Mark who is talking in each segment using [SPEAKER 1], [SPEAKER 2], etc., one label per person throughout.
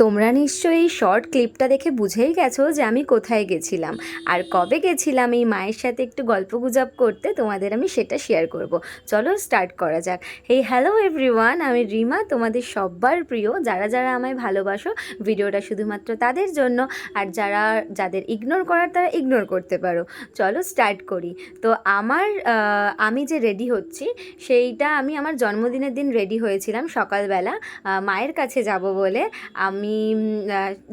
[SPEAKER 1] তোমরা নিশ্চয়ই এই শর্ট ক্লিপটা দেখে বুঝেই গেছো যে আমি কোথায় গেছিলাম আর কবে গেছিলাম এই মায়ের সাথে একটু গল্পগুজব করতে। তোমাদের আমি সেটা শেয়ার করব। চলো স্টার্ট করা যাক। হ্যালো এভরিওয়ান, আমি রিমা, তোমাদের সব্বার প্রিয়। যারা যারা আমায় ভালোবাসো, ভিডিওটা শুধুমাত্র তাদের জন্য, আর যাদের ইগনোর করার তারা ইগনোর করতে পারো। চলো স্টার্ট করি। তো আমি যে রেডি হচ্ছি সেইটা আমি আমার জন্মদিনের দিন রেডি হয়েছিলাম সকালবেলা মায়ের কাছে যাব বলে।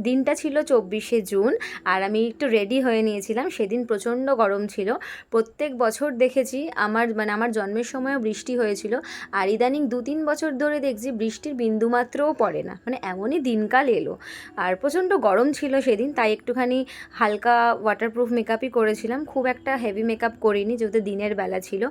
[SPEAKER 1] দিনটা ছিল 24শে জুন, আর আমি একটু রেডি হয়ে নিয়েছিলাম। সেদিন প্রচণ্ড গরম ছিল। প্রত্যেক বছর দেখেছি আমার জন্মের সময়ও বৃষ্টি হয়েছিল, আর ইদানিং 2-3 বছর ধরে দেখছি বৃষ্টির বিন্দুমাত্রও পড়ে না, এমনই দিনকাল এলো। আর প্রচণ্ড গরম ছিল সেদিন, তাই একটুখানি হালকা ওয়াটারপ্রুফ মেকআপই করেছিলাম, খুব একটা হেভি মেকআপ করিনি যেহেতু দিনের বেলা ছিল।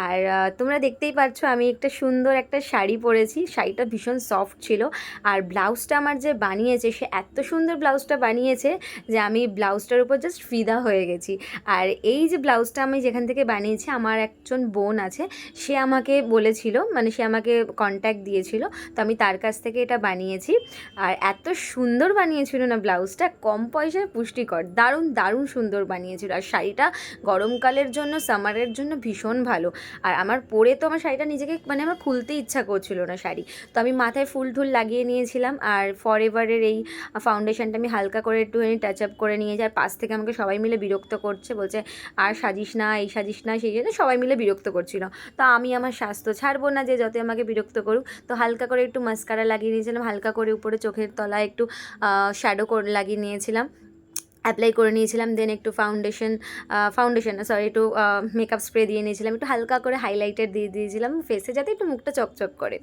[SPEAKER 1] আর তোমরা দেখতেই পাচ্ছ আমি একটা সুন্দর একটা শাড়ি পরেছি। শাড়িটা ভীষণ সফট ছিল, আর ব্লাউজটা আমার যে বানিয়েছে সে এত সুন্দর ব্লাউজটা বানিয়েছে যে আমি ব্লাউজটার উপর জাস্ট ফিদা হয়ে গেছি। আর এই যে ব্লাউজটা আমি যেখান থেকে বানিয়েছি, আমার একজন বোন আছে, সে আমাকে বলেছিল, সে আমাকে কন্ট্যাক্ট দিয়েছিল, তো আমি তার কাছ থেকে এটা বানিয়েছি। আর এত সুন্দর বানিয়েছিল না ব্লাউজটা, কম পয়সায় পুষ্টিকর, দারুণ দারুণ সুন্দর বানিয়েছিল। আর শাড়িটা গরমকালের জন্য, সামারের জন্য ভীষণ ভালো। আর আমার পরে তো আমার শাড়িটা নিজেকে আমার খুলতে ইচ্ছা করছিল না শাড়ি, তো আমি মাথায় ফুল টুল লাগিয়ে নিয়েছিলাম। আর ফরএভারের এই ফাউন্ডেশনটা আমি হালকা করে একটুখানি টাচ আপ করে নিয়েছি। আর পাশ থেকে আমাকে সবাই মিলে বিরক্ত করছে, বলছে আর সাজিস না, এই সাজিস না, সেই জন্য সবাই মিলে বিরক্ত করছিল। তো আমি আমার স্বাস্থ্য ছাড়বো না, যে যত আমাকে বিরক্ত করুক। তো হালকা করে একটু মাস্কারা লাগিয়ে নিয়েছিলাম, হালকা করে উপরে চোখের তলায় একটু শ্যাডো লাগিয়ে নিয়েছিলাম, অ্যাপ্লাই করে নিয়েছিলাম। দেন একটু একটু মেকআপ স্প্রে দিয়ে নিয়েছিলাম, একটু হালকা করে হাইলাইটার দিয়ে দিয়েছিলাম ফেসে, যাতে একটু মুখটা চকচক করে।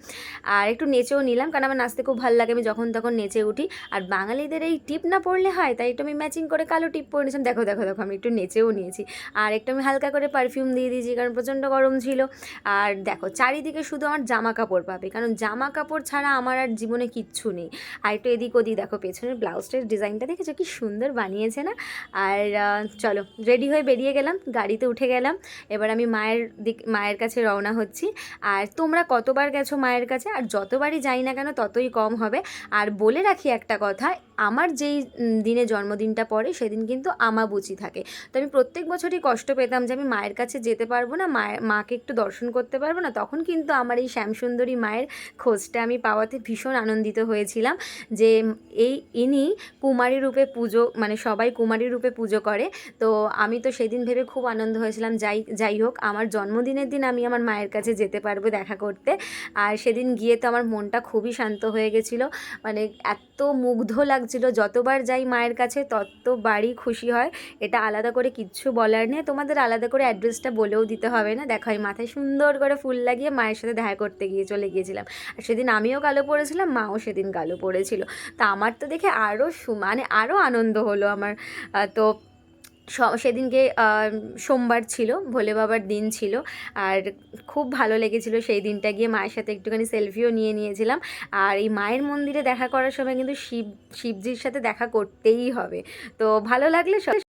[SPEAKER 1] আর একটু নেচেও নিলাম, কারণ আমার নাচতে খুব ভালো লাগে, আমি যখন তখন নেচে উঠি। আর বাঙালিদের এই টিপ না পড়লে হয়, তাই একটু আমি ম্যাচিং করে কালো টিপ পরে নিয়েছিলাম। দেখো দেখো দেখো, আমি একটু নেচেও নিয়েছি। আর একটু আমি হালকা করে পারফিউম দিয়ে দিয়েছি, কারণ প্রচণ্ড গরম ছিল। আর দেখো চারিদিকে শুধু আমার জামা কাপড় পাবে, কারণ জামা কাপড় ছাড়া আমার আর জীবনে কিচ্ছু নেই। আর একটু এদিক ওদিক দেখো, পেছনের ব্লাউজটার ডিজাইনটা দেখেছো কি সুন্দর বানিয়েছে না? আর চলো রেডি হয়ে বেরিয়ে গেলাম, গাড়িতে উঠে গেলাম। এবার আমি মায়ের কাছে রওনা হচ্ছি। আর তোমরা কতবার গেছো মায়ের কাছে? আর যতবারই যাই না কেন ততই কম হবে। আর বলে রাখি একটা কথা, আমার যেই দিনে জন্মদিনটা পড়ে সেদিন কিন্তু আমাবুচি থাকে। তো আমি প্রত্যেক বছরই কষ্ট পেতাম যে আমি মায়ের কাছে যেতে পারবো না, মাকে একটু দর্শন করতে পারবো না। তখন কিন্তু আমার এই শ্যামসুন্দরী মায়ের খোঁজটা আমি পাওয়াতে ভীষণ আনন্দিত হয়েছিলাম, যে ইনি কুমারী রূপে পুজো, সবাই কুমারী রূপে পুজো করে। তো আমি তো সেদিন ভেবে খুব আনন্দ হয়েছিলাম, যাই হোক আমার জন্মদিনের দিন আমি আমার মায়ের কাছে যেতে পারবো দেখা করতে। আর সেদিন গিয়ে তো আমার মনটা খুবই শান্ত হয়ে গেছিলো, এত মুগ্ধ লাগছিল। যতবার যাই মায়ের কাছে ততবারই খুশি হয়। এটা আলাদা করে কিচ্ছু বলার নেই, তোমাদের আলাদা করে অ্যাড্রেসটা বলেও দিতে হবে না। দেখো আমি মাথায় সুন্দর করে ফুল লাগিয়ে মায়ের সাথে দেখা করতে চলে গিয়েছিলাম। আর সেদিন আমিও কালো পরেছিলাম, মাও সেদিন কালো পরেছিল। তা আমার তো দেখে আরও আনন্দ হলো আমার। তো সেদিনকে সোমবার ছিল, ভোলে বাবার দিন ছিল। আর খুব ভালো লেগেছিলো সেই দিনটা গিয়ে। মায়ের সাথে একটুখানি সেলফিও নিয়েছিলাম। আর এই মায়ের মন্দিরে দেখা করার সময় কিন্তু শিবজির সাথে দেখা করতেই হবে। তো ভালো লাগলে